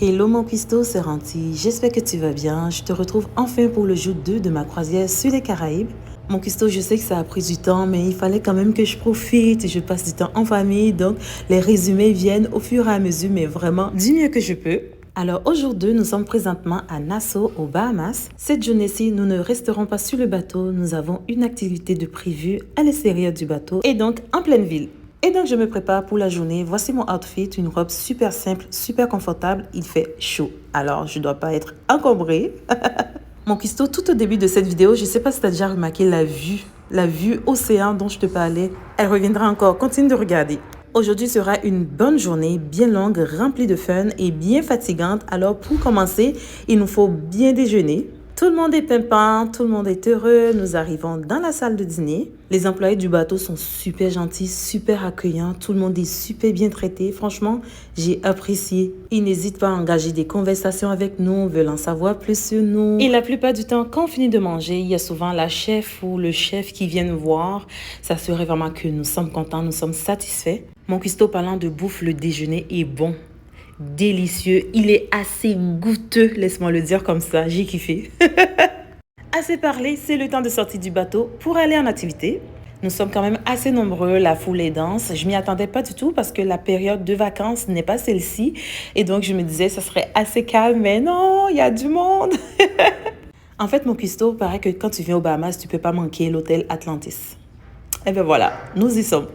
Hello mon cuistot, c'est Ranti. J'espère que tu vas bien. Je te retrouve enfin pour le jour 2 de ma croisière sur les Caraïbes. Mon cuistot, je sais que ça a pris du temps, mais il fallait quand même que je profite et je passe du temps en famille. Donc, les résumés viennent au fur et à mesure, mais vraiment du mieux que je peux. Alors aujourd'hui, nous sommes présentement à Nassau, aux Bahamas. Cette journée-ci, nous ne resterons pas sur le bateau. Nous avons une activité de prévue à l'extérieur du bateau et donc en pleine ville. Et donc, je me prépare pour la journée. Voici mon outfit, une robe super simple, super confortable. Il fait chaud, alors je ne dois pas être encombrée. Mon cuistot, tout au début de cette vidéo, je ne sais pas si tu as déjà remarqué la vue océan dont je te parlais. Elle reviendra encore, continue de regarder. Aujourd'hui sera une bonne journée, bien longue, remplie de fun et bien fatigante. Alors pour commencer, il nous faut bien déjeuner. Tout le monde est pimpant, tout le monde est heureux. Nous arrivons dans la salle de dîner. Les employés du bateau sont super gentils, super accueillants. Tout le monde est super bien traité. Franchement, j'ai apprécié. Ils n'hésitent pas à engager des conversations avec nous, veulent en savoir plus sur nous. Et la plupart du temps, quand on finit de manger, il y a souvent la chef ou le chef qui viennent nous voir, s'assurer vraiment que nous sommes contents, nous sommes satisfaits. Mon cuistot, parlant de bouffe, le déjeuner est bon. Délicieux, il est assez goûteux, laisse-moi le dire comme ça, j'ai kiffé. Assez parlé, c'est le temps de sortir du bateau pour aller en activité. Nous sommes quand même assez nombreux, la foule est dense. Je m'y attendais pas du tout parce que la période de vacances n'est pas celle-ci. Et donc je me disais ça serait assez calme, mais non, il y a du monde. En fait, mon cuistot, paraît que quand tu viens aux Bahamas, tu peux pas manquer l'hôtel Atlantis. Et bien voilà, nous y sommes.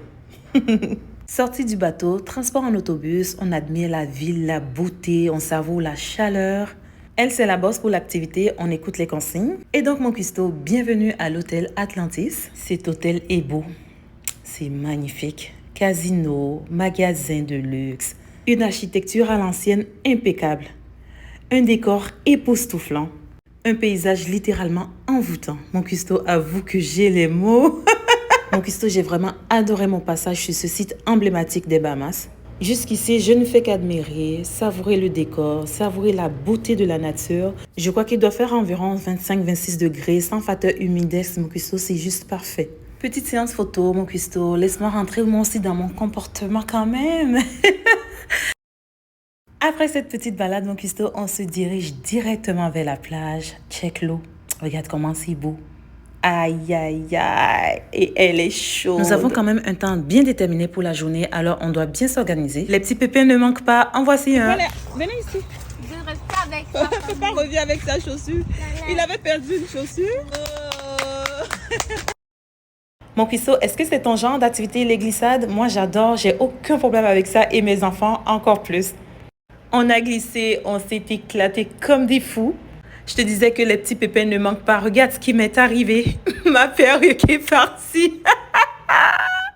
Sortie du bateau, transport en autobus, on admire la ville, la beauté, on savoure la chaleur. Elle, c'est la bosse pour l'activité, on écoute les consignes. Et donc, mon cuistot, bienvenue à l'hôtel Atlantis. Cet hôtel est beau, c'est magnifique. Casino, magasin de luxe, une architecture à l'ancienne impeccable, un décor époustouflant, un paysage littéralement envoûtant. Mon cuistot avoue que j'ai les mots. Mon cuistot, j'ai vraiment adoré mon passage sur ce site emblématique des Bahamas. Jusqu'ici, je ne fais qu'admirer, savourer le décor, savourer la beauté de la nature. Je crois qu'il doit faire environ 25-26 degrés, sans facteur humidex. Mon cuistot, c'est juste parfait. Petite séance photo, mon cuistot. Laisse-moi rentrer moi aussi dans mon comportement quand même. Après cette petite balade, mon cuistot, on se dirige directement vers la plage. Check l'eau. Regarde comment c'est beau. Aïe, aïe, aïe. Et elle est chaude. Nous avons quand même un temps bien déterminé pour la journée, alors on doit bien s'organiser. Les petits pépins ne manquent pas. En voici un. Voilà, venez ici. Je ne reste pas avec ça. Papa revient avec sa chaussure. Il avait perdu une chaussure. Mon cuistot, est-ce que c'est ton genre d'activité, les glissades? Moi, j'adore. J'ai aucun problème avec ça et mes enfants encore plus. On a glissé, on s'est éclaté comme des fous. Je te disais que les petits pépins ne manquent pas. Regarde ce qui m'est arrivé. Ma perruque est partie.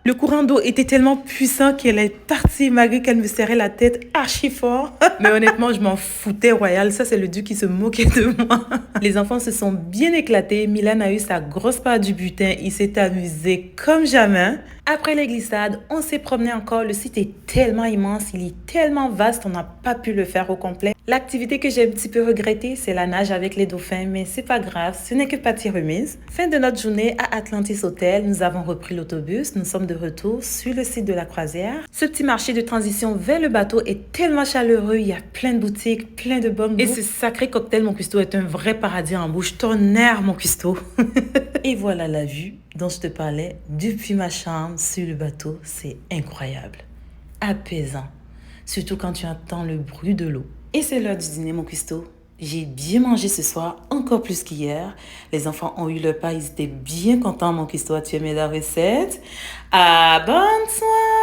Le courant d'eau était tellement puissant qu'elle est partie malgré qu'elle me serrait la tête archi fort. Mais honnêtement, je m'en foutais royal. Ça, c'est le dieu qui se moquait de moi. Les enfants se sont bien éclatés. Milan a eu sa grosse part du butin. Il s'est amusé comme jamais. Après les glissades, on s'est promené encore. Le site est tellement immense, il est tellement vaste, on n'a pas pu le faire au complet. L'activité que j'ai un petit peu regrettée, c'est la nage avec les dauphins, mais c'est pas grave, ce n'est que partie remise. Fin de notre journée à Atlantis Hotel, nous avons repris l'autobus, nous sommes de retour sur le site de la croisière. Ce petit marché de transition vers le bateau est tellement chaleureux, il y a plein de boutiques, plein de bonnes bouffe. Et ce sacré cocktail, mon cuistot, est un vrai paradis en bouche. Tonnerre, mon cuistot. Et voilà la vue dont je te parlais depuis ma chambre sur le bateau. C'est incroyable, apaisant, surtout quand tu entends le bruit de l'eau. Et c'est l'heure du dîner, mon cuistot. J'ai bien mangé ce soir, encore plus qu'hier. Les enfants ont eu leur part, ils étaient bien contents, mon cuistot. Tu aimais la recette? Ah, bonne soirée!